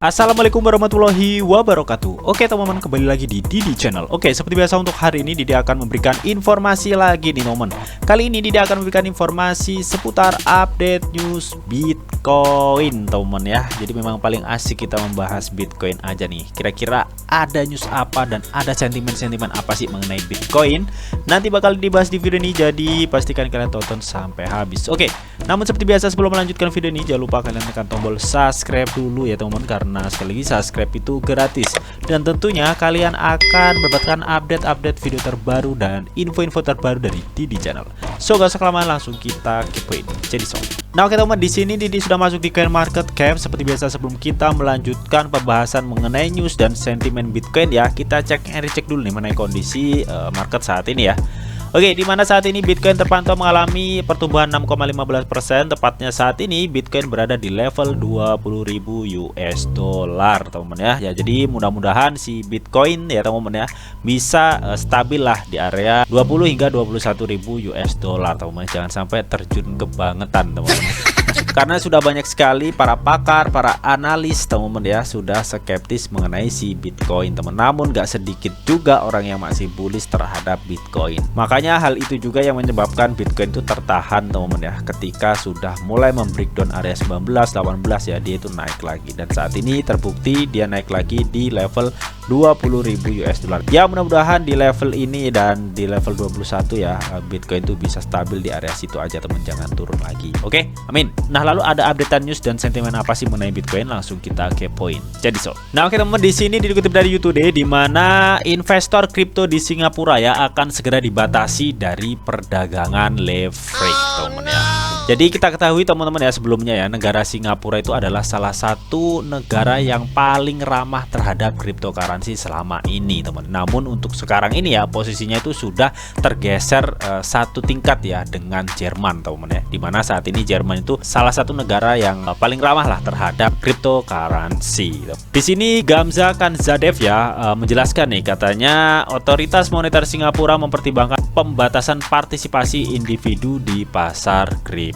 Assalamualaikum warahmatullahi wabarakatuh. Oke teman-teman, kembali lagi di Didi Channel. Oke, seperti biasa untuk hari ini Didi akan memberikan informasi lagi nih teman. Kali ini Didi akan memberikan informasi seputar update news Bitcoin teman ya. Jadi memang paling asik kita membahas Bitcoin aja nih. Kira-kira ada news apa dan ada sentimen-sentimen apa sih mengenai Bitcoin? Nanti bakal dibahas di video ini, jadi pastikan kalian tonton sampai habis. Oke, namun seperti biasa sebelum melanjutkan video ini jangan lupa kalian tekan tombol subscribe dulu ya teman-teman, karena sekali lagi subscribe itu gratis dan tentunya kalian akan mendapatkan update-update video terbaru dan info-info terbaru dari Didi Channel. So gak usah kelamaan, langsung kita kepoin. Jadi nah oke teman, di sini Didi sudah masuk di CoinMarketCap. Seperti biasa sebelum kita melanjutkan pembahasan mengenai news dan sentimen Bitcoin ya, kita cek and recheck dulu nih mengenai kondisi market saat ini ya. Oke, di mana saat ini Bitcoin terpantau mengalami pertumbuhan 6,15%. Tepatnya saat ini Bitcoin berada di level 20.000 US dollar, teman-teman ya. Ya, jadi mudah-mudahan si Bitcoin ya teman-teman ya bisa stabil lah di area 20 hingga 21.000 US dollar, teman-teman. Jangan sampai terjun kebangetan, teman-teman. Karena sudah banyak sekali para pakar, para analis teman-teman ya sudah skeptis mengenai si Bitcoin teman. Namun gak sedikit juga orang yang masih bullish terhadap Bitcoin. Makanya hal itu juga yang menyebabkan Bitcoin itu tertahan teman-teman ya. Ketika sudah mulai membreakdown area 19, 18 ya, dia itu naik lagi. Dan saat ini terbukti dia naik lagi di level 20.000 US dollar. Ya mudah-mudahan di level ini dan di level 21 ya Bitcoin itu bisa stabil di area situ aja teman, jangan turun lagi. Oke, amin. Nah, lalu ada updatean news dan sentimen apa sih mengenai Bitcoin? Langsung kita kepoin. Jadi nah oke teman, di sini dikutip dari YouTube di mana investor kripto di Singapura ya akan segera dibatasi dari perdagangan leverage teman ya. Jadi kita ketahui teman-teman ya sebelumnya ya, negara Singapura itu adalah salah satu negara yang paling ramah terhadap cryptocurrency selama ini teman. Namun untuk sekarang ini ya posisinya itu sudah tergeser satu tingkat ya dengan Jerman teman ya. Dimana saat ini Jerman itu salah satu negara yang paling ramah lah terhadap cryptocurrency. Di sini Gamza Khanzadeh ya menjelaskan nih, katanya otoritas moneter Singapura mempertimbangkan pembatasan partisipasi individu di pasar kripto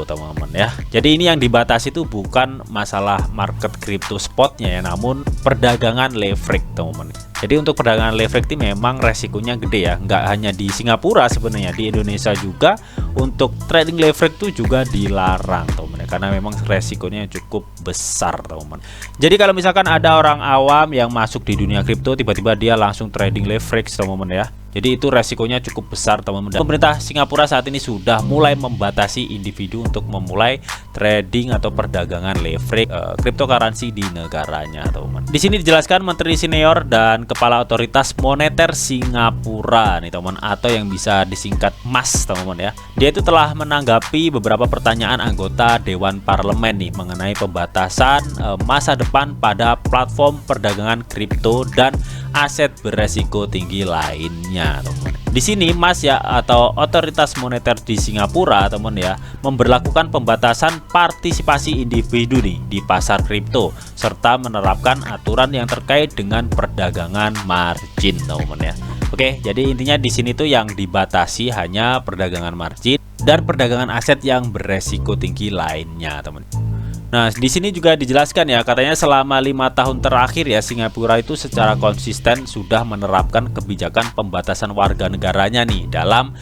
teman-teman ya. Jadi ini yang dibatasi itu bukan masalah market kripto spotnya ya, namun perdagangan leverage teman-teman. Jadi untuk perdagangan leverage ini memang resikonya gede ya, nggak hanya di Singapura sebenarnya, di Indonesia juga untuk trading leverage itu juga dilarang teman-teman, karena memang resikonya cukup besar teman-teman. Jadi kalau misalkan ada orang awam yang masuk di dunia kripto tiba-tiba dia langsung trading leverage teman-teman ya, jadi itu resikonya cukup besar teman-teman. Pemerintah Singapura saat ini sudah mulai membatasi individu untuk memulai trading atau perdagangan leverage cryptocurrency di negaranya teman-teman. Di sini dijelaskan Menteri Senior dan Kepala Otoritas Moneter Singapura nih teman, atau yang bisa disingkat MAS teman-teman ya. Dia itu telah menanggapi beberapa pertanyaan anggota Dewan Parlemen nih mengenai pembatasan masa depan pada platform perdagangan kripto dan aset beresiko tinggi lainnya teman. Di sini MAS ya atau Otoritas Moneter di Singapura teman ya memberlakukan pembatasan partisipasi individu nih di pasar kripto serta menerapkan aturan yang terkait dengan perdagangan margin teman ya. Oke, jadi intinya di sini tuh yang dibatasi hanya perdagangan margin dan perdagangan aset yang beresiko tinggi lainnya teman. Nah, di sini juga dijelaskan ya, katanya selama 5 tahun terakhir ya Singapura itu secara konsisten sudah menerapkan kebijakan pembatasan warga negaranya nih dalam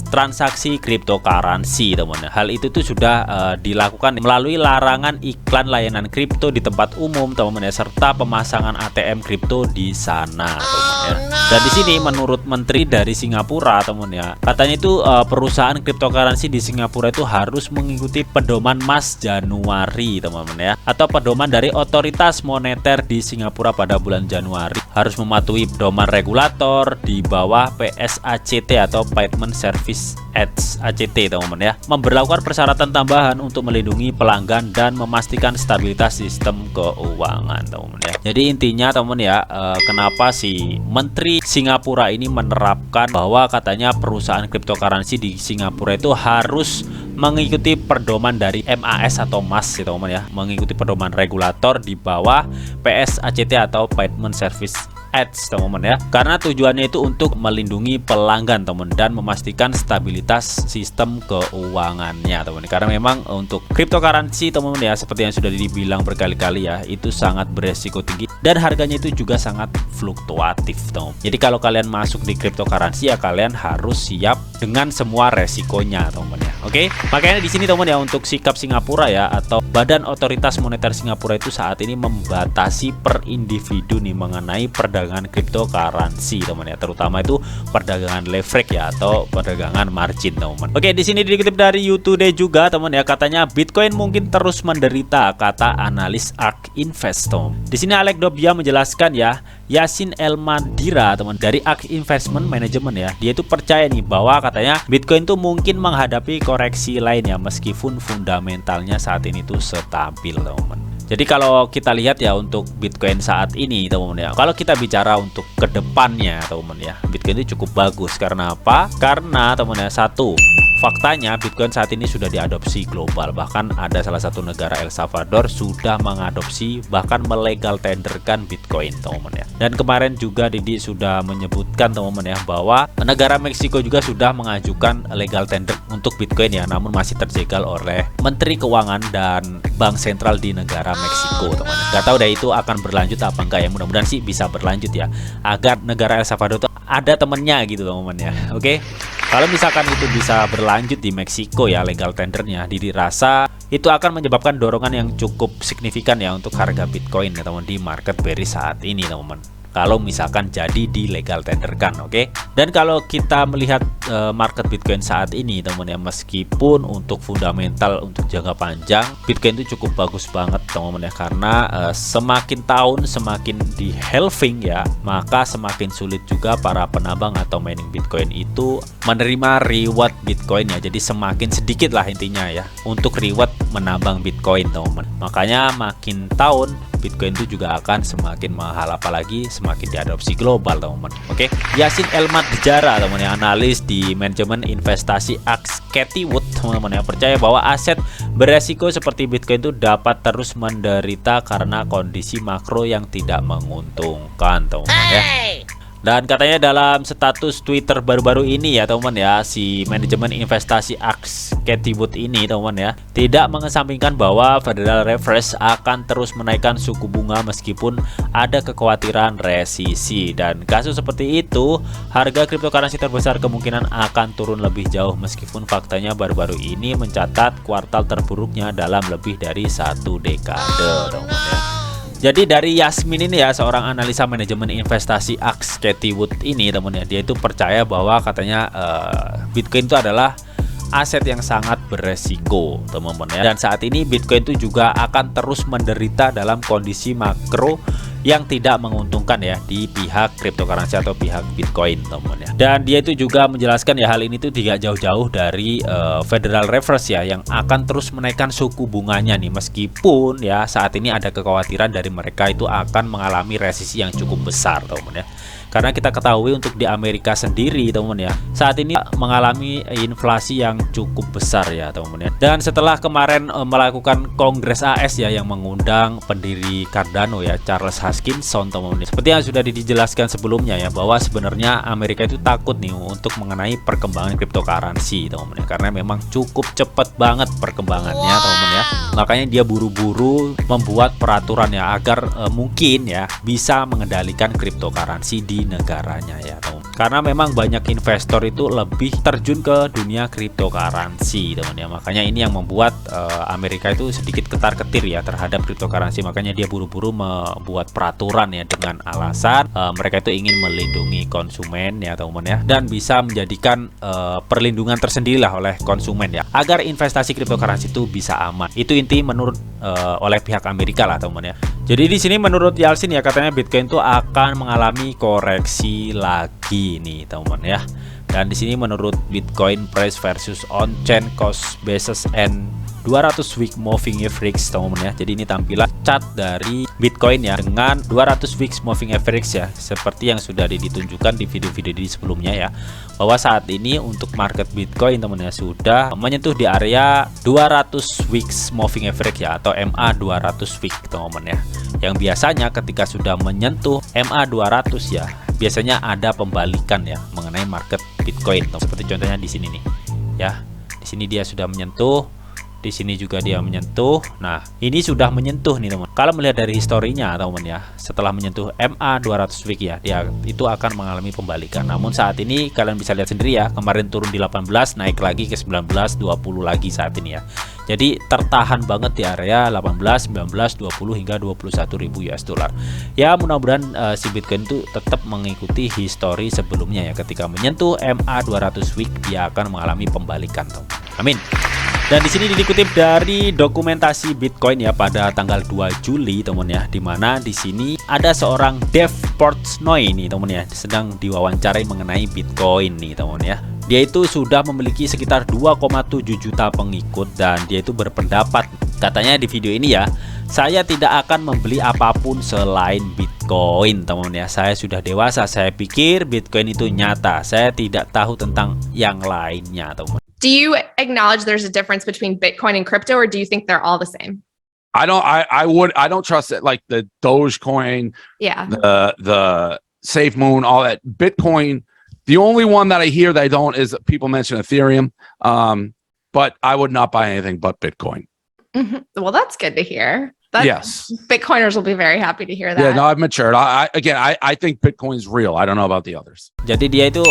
transaksi cryptocurrency teman. Hal itu tuh sudah dilakukan melalui larangan iklan layanan kripto di tempat umum teman ya, serta pemasangan ATM kripto di sana teman ya. Dan di sini menurut menteri dari Singapura teman ya, katanya itu perusahaan cryptocurrency di Singapura itu harus mengikuti pedoman MAS Januari teman-teman ya, atau pedoman dari otoritas moneter di Singapura pada bulan Januari, harus mematuhi pedoman regulator di bawah PSACT atau Payment Service Act ACT teman-teman ya, memberlakukan persyaratan tambahan untuk melindungi pelanggan dan memastikan stabilitas sistem keuangan teman-teman ya. Jadi intinya teman ya, kenapa si menteri Singapura ini menerapkan bahwa katanya perusahaan cryptocurrency di Singapura itu harus mengikuti pedoman dari MAS atau MAS teman-teman ya, mengikuti pedoman regulator di bawah PSACT atau Payment Service ads teman-teman ya, karena tujuannya itu untuk melindungi pelanggan teman dan memastikan stabilitas sistem keuangannya teman, karena memang untuk cryptocurrency teman-teman ya, seperti yang sudah dibilang berkali-kali ya, itu sangat beresiko tinggi dan harganya itu juga sangat fluktuatif teman. Jadi kalau kalian masuk di cryptocurrency ya kalian harus siap dengan semua resikonya teman ya. Oke, makanya di sini teman ya, untuk sikap Singapura ya atau Badan Otoritas Moneter Singapura itu saat ini membatasi per individu nih mengenai perdagangan cryptocurrency teman ya, terutama itu perdagangan leverage ya atau perdagangan margin teman. Oke, di sini dikutip dari YouTube Today juga teman ya, katanya Bitcoin mungkin terus menderita, kata analis ARK Invest teman. Di sini Alec Dobia menjelaskan ya, Yasin Elmadira teman dari ARK Investment Management ya, dia itu percaya nih bahwa katanya Bitcoin tuh mungkin menghadapi koreksi lain ya, meskipun fundamentalnya saat ini tuh stabil teman. Jadi kalau kita lihat ya untuk Bitcoin saat ini teman-teman ya, kalau kita bicara untuk kedepannya teman-teman ya, Bitcoin itu cukup bagus. Karena apa? Karena teman-teman ya, satu, faktanya Bitcoin saat ini sudah diadopsi global. Bahkan ada salah satu negara, El Salvador, sudah mengadopsi bahkan melegal tenderkan Bitcoin teman-teman ya. Dan kemarin juga Didi sudah menyebutkan teman-teman ya, bahwa negara Meksiko juga sudah mengajukan legal tender untuk Bitcoin ya, namun masih terjegal oleh Menteri Keuangan dan Bank Sentral di negara Meksiko teman-teman. Gak tahu deh itu akan berlanjut apa enggak ya, mudah-mudahan sih bisa berlanjut ya, agar negara El Salvador itu ada temennya gitu teman-teman ya. Oke, kalau misalkan itu bisa berlanjut di Meksiko ya legal tendernya, Didi rasa itu akan menyebabkan dorongan yang cukup signifikan ya untuk harga Bitcoin ya teman di market bearish saat ini teman-teman, kalau misalkan jadi di legal tenderkan. Oke. Dan kalau kita melihat market Bitcoin saat ini teman ya, meskipun untuk fundamental untuk jangka panjang Bitcoin itu cukup bagus banget teman ya, karena semakin tahun semakin di halving ya, maka semakin sulit juga para penambang atau mining Bitcoin itu menerima reward Bitcoin ya. Jadi semakin sedikit lah intinya ya untuk reward menambang Bitcoin teman. Makanya makin tahun Bitcoin itu juga akan semakin mahal, apalagi semakin diadopsi global teman-teman. Oke, Yasin Elmadjara teman ya, analis di manajemen investasi ARK Cathie Wood teman-teman ya, percaya bahwa aset beresiko seperti Bitcoin itu dapat terus menderita karena kondisi makro yang tidak menguntungkan teman-teman ya. Dan katanya dalam status Twitter baru-baru ini ya teman ya, si manajemen investasi ARK Cathie Wood ini teman ya, tidak mengesampingkan bahwa Federal Reserve akan terus menaikkan suku bunga meskipun ada kekhawatiran resesi. Dan kasus seperti itu, harga cryptocurrency terbesar kemungkinan akan turun lebih jauh, meskipun faktanya baru-baru ini mencatat kuartal terburuknya dalam lebih dari 1 dekade teman ya. Jadi dari Yasmin ini ya, seorang analisa manajemen investasi ARK Cathie Wood ini teman ya, dia itu percaya bahwa katanya Bitcoin itu adalah aset yang sangat beresiko teman-teman ya. Dan saat ini Bitcoin itu juga akan terus menderita dalam kondisi makro yang tidak menguntungkan ya di pihak cryptocurrency atau pihak Bitcoin teman ya. Dan dia itu juga menjelaskan ya, hal ini tuh tidak jauh-jauh dari Federal Reserve ya, yang akan terus menaikkan suku bunganya nih, meskipun ya saat ini ada kekhawatiran dari mereka itu akan mengalami resesi yang cukup besar teman ya. Karena kita ketahui untuk di Amerika sendiri teman ya, saat ini mengalami inflasi yang cukup besar ya teman ya. Dan setelah kemarin melakukan Kongres AS ya, yang mengundang pendiri Cardano ya, Charles Hoskinson teman ya, seperti yang sudah dijelaskan sebelumnya ya, bahwa sebenarnya Amerika itu takut nih untuk mengenai perkembangan cryptocurrency teman ya, karena memang cukup cepat banget perkembangannya teman ya. Makanya dia buru-buru membuat peraturan ya, agar mungkin ya bisa mengendalikan cryptocurrency di negaranya ya teman. Karena memang banyak investor itu lebih terjun ke dunia cryptocurrency teman ya. Makanya ini yang membuat Amerika itu sedikit ketar-ketir ya terhadap cryptocurrency. Makanya dia buru-buru membuat peraturan ya, dengan alasan mereka itu ingin melindungi konsumen ya teman ya, dan bisa menjadikan perlindungan tersendiri lah oleh konsumen ya, agar investasi cryptocurrency itu bisa aman. Itu inti menurut oleh pihak Amerika lah teman ya. Jadi di sini menurut Yasin ya, katanya Bitcoin itu akan mengalami koreksi lagi nih teman ya. Dan di sini menurut Bitcoin price versus on-chain cost basis and 200 week moving average teman-teman ya. Jadi ini tampilan chart dari Bitcoin ya dengan 200 weeks moving average ya, seperti yang sudah ditunjukkan di video-video di sebelumnya ya, bahwa saat ini untuk market Bitcoin teman-teman ya sudah menyentuh di area 200 weeks moving average ya, atau MA 200 week teman-teman ya. Yang biasanya ketika sudah menyentuh MA 200 ya, biasanya ada pembalikan ya mengenai market Bitcoin. Seperti contohnya di sini nih ya. Di sini dia sudah menyentuh, di sini juga dia menyentuh. Nah, ini sudah menyentuh nih teman. Kalau melihat dari historinya teman ya, setelah menyentuh MA 200 week ya, dia itu akan mengalami pembalikan. Namun saat ini kalian bisa lihat sendiri ya, kemarin turun di 18, naik lagi ke 19, 20 lagi saat ini ya. Jadi tertahan banget di area 18, 19, 20 hingga 21.000 US dollar. Ya, mudah-mudahan si Bitcoin itu tetap mengikuti histori sebelumnya ya. Ketika menyentuh MA 200 week dia akan mengalami pembalikan teman. Amin. Dan di sini dikutip dari dokumentasi Bitcoin ya pada tanggal 2 Juli teman ya, dimana di sini ada seorang Dev Portnoy nih teman ya, sedang diwawancarai mengenai Bitcoin nih teman ya. Dia itu sudah memiliki sekitar 2,7 juta pengikut dan dia itu berpendapat, katanya di video ini ya, saya tidak akan membeli apapun selain Bitcoin teman ya. Saya sudah dewasa, saya pikir Bitcoin itu nyata, saya tidak tahu tentang yang lainnya teman. Do you acknowledge there's a difference between Bitcoin and crypto, or do you think they're all the same? I don't trust it, like the Dogecoin, Yeah, the SafeMoon, all that. Bitcoin, the only one that I hear that I don't is people mention Ethereum, but I would not buy anything but Bitcoin. well, that's good to hear. Yes. Bitcoiners will be very happy to hear that. Yeah, no, I've matured. I think Bitcoin's real. I don't know about the others. Jadi dia itu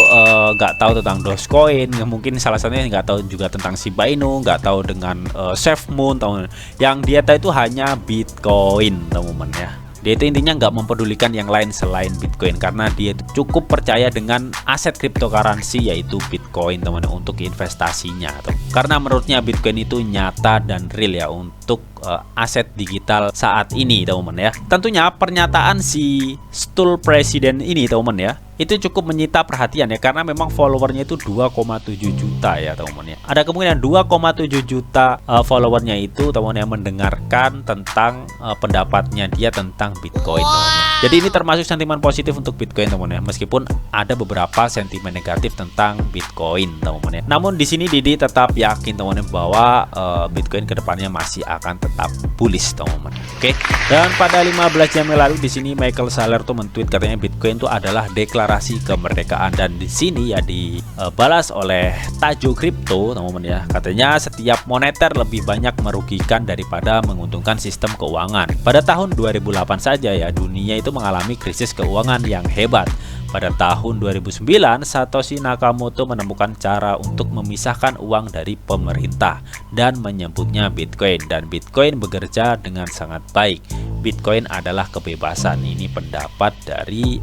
nggak tahu tentang Dogecoin, mungkin salah satunya nggak tahu juga tentang Shiba Inu, nggak tahu dengan SafeMoon, teman. Yang dia tahu itu hanya Bitcoin, teman-teman ya. Dia itu intinya nggak mempedulikan yang lain selain Bitcoin, karena dia itu cukup percaya dengan aset cryptocurrency yaitu Bitcoin teman untuk investasinya. Karena menurutnya Bitcoin itu nyata dan real ya untuk aset digital saat ini teman-teman ya. Tentunya pernyataan si Stool Presiden ini teman-teman ya, itu cukup menyita perhatian ya, karena memang followernya itu 2,7 juta ya teman-teman ya. Ada kemungkinan 2,7 juta followernya itu teman-teman yang mendengarkan tentang pendapatnya dia tentang Bitcoin teman-teman. Jadi ini termasuk sentimen positif untuk Bitcoin teman-teman ya, meskipun ada beberapa sentimen negatif tentang Bitcoin teman-teman ya. Namun di sini Didi tetap yakin teman-teman bahwa Bitcoin kedepannya masih akan tetap bullish teman-teman. Oke. Dan pada 15 jam yang lalu di sini Michael Saylor tuh men-tweet katanya Bitcoin itu adalah deklarasi kemerdekaan, dan di sini ya dibalas oleh Tajo Crypto teman-teman ya. Katanya setiap moneter lebih banyak merugikan daripada menguntungkan sistem keuangan. Pada tahun 2008 saja ya dunia itu mengalami krisis keuangan yang hebat. Pada tahun 2009, Satoshi Nakamoto menemukan cara untuk memisahkan uang dari pemerintah dan menyebutnya Bitcoin, dan Bitcoin bekerja dengan sangat baik. Bitcoin adalah kebebasan. Ini pendapat dari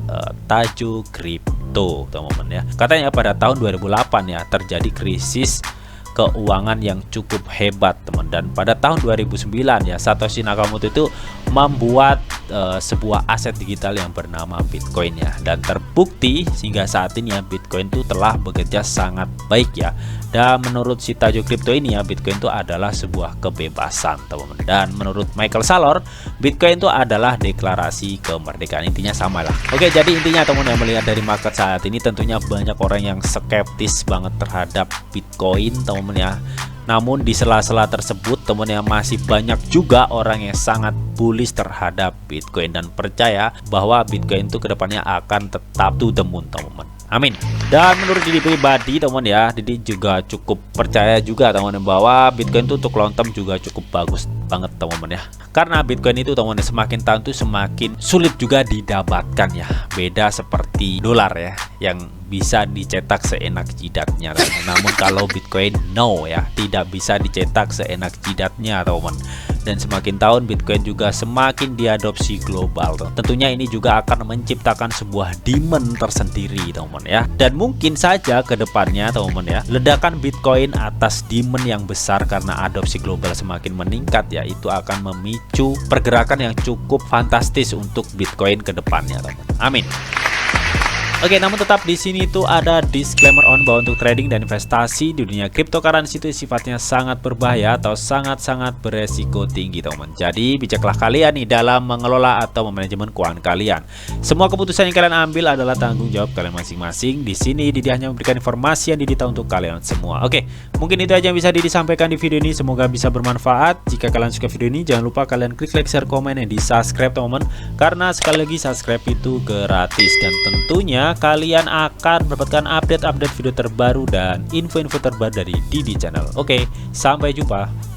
Tajo Crypto teman-teman ya. Katanya pada tahun 2008 ya terjadi krisis keuangan yang cukup hebat teman, dan pada tahun 2009 ya Satoshi Nakamoto itu membuat sebuah aset digital yang bernama Bitcoin ya, dan terbukti sehingga saat ini ya Bitcoin itu telah bekerja sangat baik ya. Dan menurut si Tajo Crypto ini ya Bitcoin itu adalah sebuah kebebasan teman-teman, dan menurut Michael Saylor Bitcoin itu adalah deklarasi kemerdekaan. Intinya sama lah. Oke, jadi intinya teman-teman yang melihat dari market saat ini tentunya banyak orang yang skeptis banget terhadap Bitcoin teman-teman ya. Namun di sela-sela tersebut teman-teman masih banyak juga orang yang sangat bullish terhadap Bitcoin dan percaya bahwa Bitcoin itu kedepannya akan tetap to the moon teman-teman. Amin. Dan menurut Didi pribadi teman ya, Didi juga cukup percaya juga teman-teman bahwa Bitcoin itu untuk long term juga cukup bagus banget teman-teman ya. Karena Bitcoin itu teman-teman semakin tahun tuh semakin sulit juga didapatkan ya. Beda seperti dolar ya yang bisa dicetak seenak jidatnya teman. Namun kalau Bitcoin no ya, tidak bisa dicetak seenak jidatnya teman. Dan semakin tahun Bitcoin juga semakin diadopsi global. Tentunya ini juga akan menciptakan sebuah demand tersendiri teman ya. Dan mungkin saja ke depannya teman ya, ledakan Bitcoin atas demand yang besar karena adopsi global semakin meningkat ya, itu akan memicu pergerakan yang cukup fantastis untuk Bitcoin ke depannya teman. Amin. Oke, namun tetap di sini tuh ada disclaimer on bahwa untuk trading dan investasi di dunia cryptocurrency itu sifatnya sangat berbahaya atau sangat-sangat beresiko tinggi, teman-teman. Jadi bijaklah kalian nih dalam mengelola atau memanajemen keuangan kalian. Semua keputusan yang kalian ambil adalah tanggung jawab kalian masing-masing. Di sini Didi hanya memberikan informasi yang Didi tahu untuk kalian semua. Oke, mungkin itu aja yang bisa Didi sampaikan di video ini. Semoga bisa bermanfaat. Jika kalian suka video ini, jangan lupa kalian klik like, share, komen, dan di subscribe, teman-teman. Karena sekali lagi subscribe itu gratis dan tentunya kalian akan mendapatkan update-update video terbaru dan info-info terbaru dari Didi Channel. Oke, sampai jumpa.